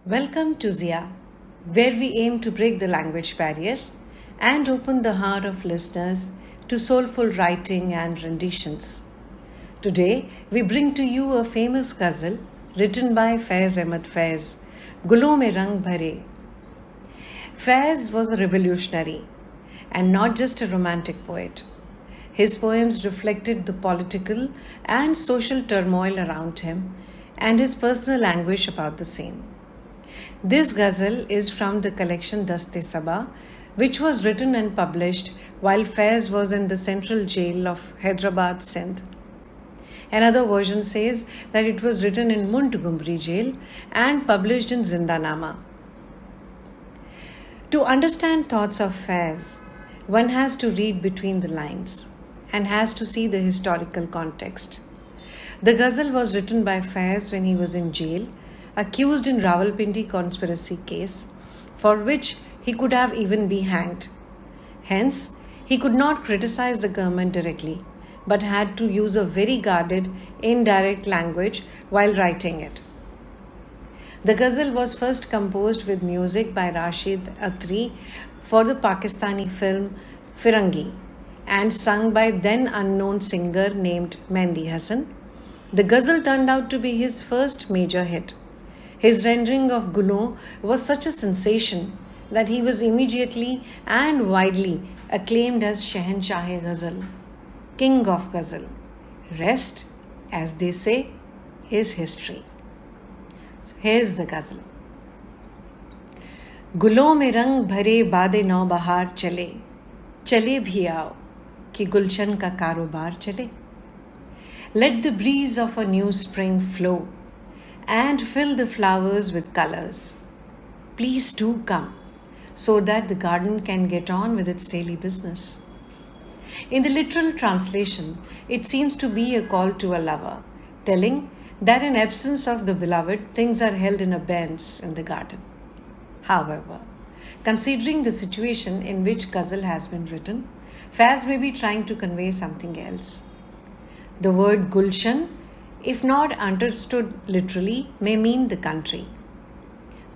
Welcome to Zia, where we aim to break the language barrier and open the heart of listeners to soulful writing and renditions. Today, we bring to you a famous ghazal written by Faiz Ahmad Faiz, Gulon mein rang bhare. Faiz was a revolutionary and not just a romantic poet. His poems reflected the political and social turmoil around him and his personal anguish about the same. This ghazal is from the collection Dast-e Saba, which was written and published while Faiz was in the central jail of Hyderabad, Sindh. Another version says that it was written in Montgomery Jail and published in Zinda Nama. To understand thoughts of Faiz, one has to read between the lines and has to see the historical context. The ghazal was written by Faiz when he was in jail, accused in Rawalpindi conspiracy case, for which he could have even been hanged. Hence, he could not criticize the government directly, but had to use a very guarded, indirect language while writing it. The ghazal was first composed with music by Rashid Atri for the Pakistani film Firangi and sung by then unknown singer named Mehndi Hasan. The ghazal turned out to be his first major hit. His rendering of Gulon was such a sensation that he was immediately and widely acclaimed as Shahenshah-e Ghazal, King of Ghazal. Rest, as they say, is history. So here's the ghazal. गुलों में रंग भरे बादे नौ बहार चले, चले भी आओ कि गुलशन का कारोबार चले. Let the breeze of a new spring flow and fill the flowers with colors. Please do come, so that the garden can get on with its daily business. In the literal translation, it seems to be a call to a lover, telling that in absence of the beloved, things are held in abeyance in the garden. However, considering the situation in which ghazal has been written, Faiz may be trying to convey something else. The word Gulshan, if not understood literally, may mean the country.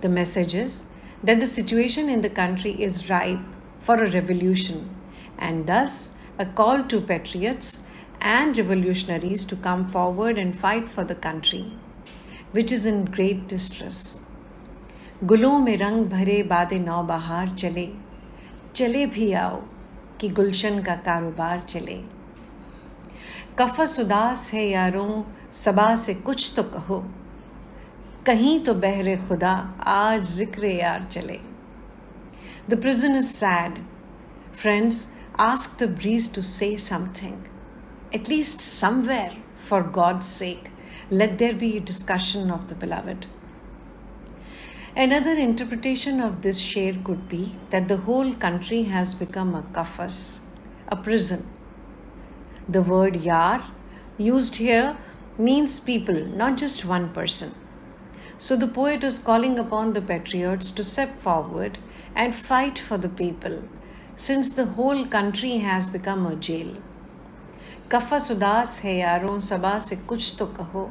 The message is that the situation in the country is ripe for a revolution and thus a call to patriots and revolutionaries to come forward and fight for the country, which is in great distress. गुलों में रंग भरे बादे नौ बहार चले, चले भी आओ कि गुलशन का कारोबार चले. कफस उदास है यारों सबा से कुछ तो कहो, कहीं तो बहरे खुदा आज जिक्र यार चले. The prison is sad. Friends, ask the breeze to say something. At least somewhere, for God's sake, let there be a discussion of the beloved. Another interpretation of this sher could be that the whole country has become a kafas, a prison. The word yar, used here, means people, not just one person. So the poet is calling upon the patriots to step forward and fight for the people, since the whole country has become a jail. कफस उदास है यारों सबा से कुछ तो कहो,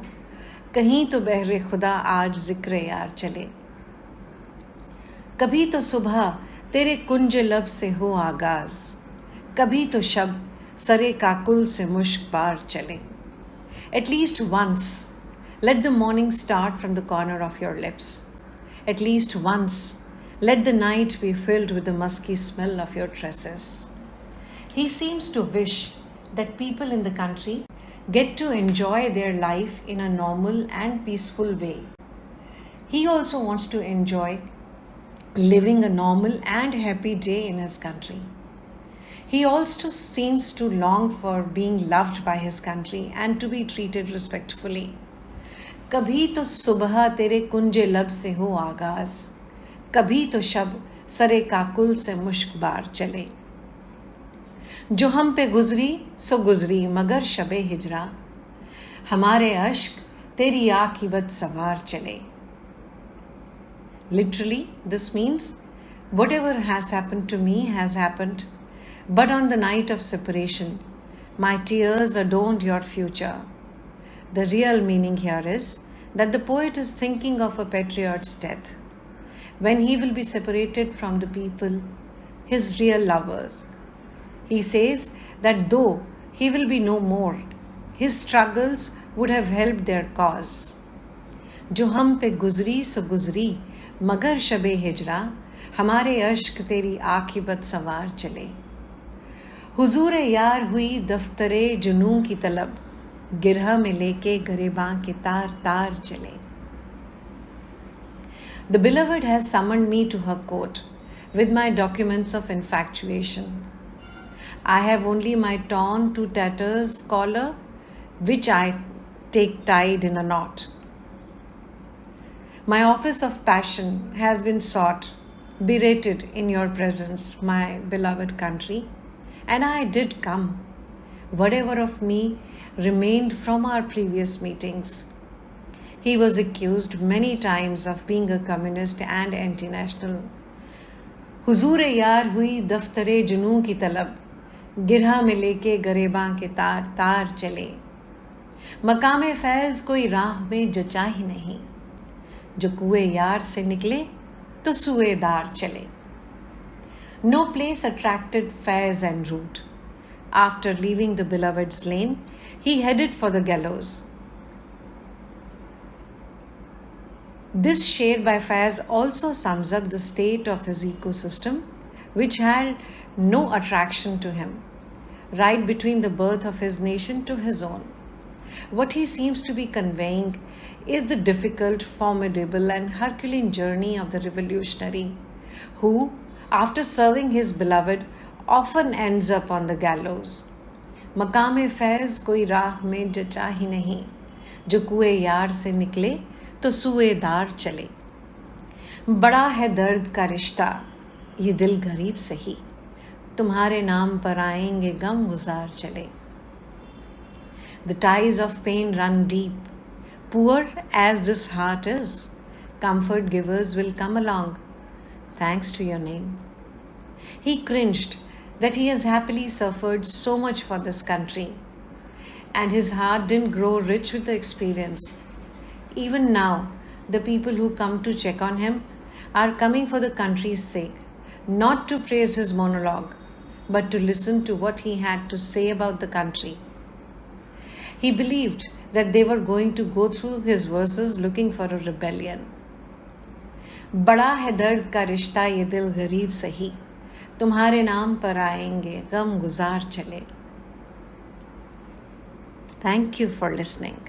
कहीं तो बहरे खुदा आज जिक्र यार चले. कभी तो सुबह तेरे कुंज लब से हो आगाज, कभी तो शब सरे काकुल से मुश्क बार चले. At least once, let the morning start from the corner of your lips. At least once, let the night be filled with the musky smell of your tresses. He seems to wish that people in the country get to enjoy their life in a normal and peaceful way. He also wants to enjoy living a normal and happy day in his country. He also seems to long for being loved by his country and to be treated respectfully. कभी तो सुबह तेरे कुंजे लब से हो आगाज, कभी तो शब सरे काकुल से मुश्क बार चले. जो हम पे गुजरी सो गुजरी मगर शबे हिजरा, हमारे अश्क तेरी आकीबत सवार चले. Literally, this means whatever has happened to me has happened, but on the night of separation, my tears adorned your future. The real meaning here is that the poet is thinking of a patriot's death when he will be separated from the people, his real lovers. He says that though he will be no more, his struggles would have helped their cause. जो हम पे गुजरी सो गुजरी मगर शबे हिजरा हमारे अश्क तेरी आकिबत सवार चले. हुजूर यार हुई दफ्तरे जुनूं की तलब गिरह में लेके गरेबां के तार तार चले. The beloved has summoned me to her court with my documents of infatuation. I have only my torn to tatters collar, which I take tied in a knot. My office of passion has been sought, berated in your presence, my beloved country, and I did come, whatever of me remained from our previous meetings. He was accused many times of being a communist and anti-national. हुजूर यार हुई दफ्तरे जुनूं की तलब गिरहा में लेके गरेबां के तार तार चले. मकामे फैज़ कोई राह में जचा ही नहीं, जो कुए यार से निकले तो सुएदार चले. No place attracted Faiz en route. After leaving the beloved's lane, he headed for the gallows. This shade by Faiz also sums up the state of his ecosystem, which had no attraction to him, right between the birth of his nation to his own. What he seems to be conveying is the difficult, formidable, and Herculean journey of the revolutionary, who, after serving his beloved, often ends up on the gallows. मकाम फैज़ कोई राह में जचा ही नहीं, जो कुए यार से निकले तो सुएदार चले. बड़ा है दर्द का रिश्ता, ये दिल गरीब सही, तुम्हारे नाम पर आएंगे गम गुजार चले. The ties of pain run deep. Poor as this heart is, comfort givers will come along, thanks to your name. He cringed that he has happily suffered so much for this country, and his heart didn't grow rich with the experience. Even now, the people who come to check on him are coming for the country's sake, not to praise his monologue, but to listen to what he had to say about the country. He believed that they were going to go through his verses looking for a rebellion. बड़ा है दर्द का रिश्ता ये दिल गरीब सही, तुम्हारे नाम पर आएंगे गम गुजार चले. Thank you for listening.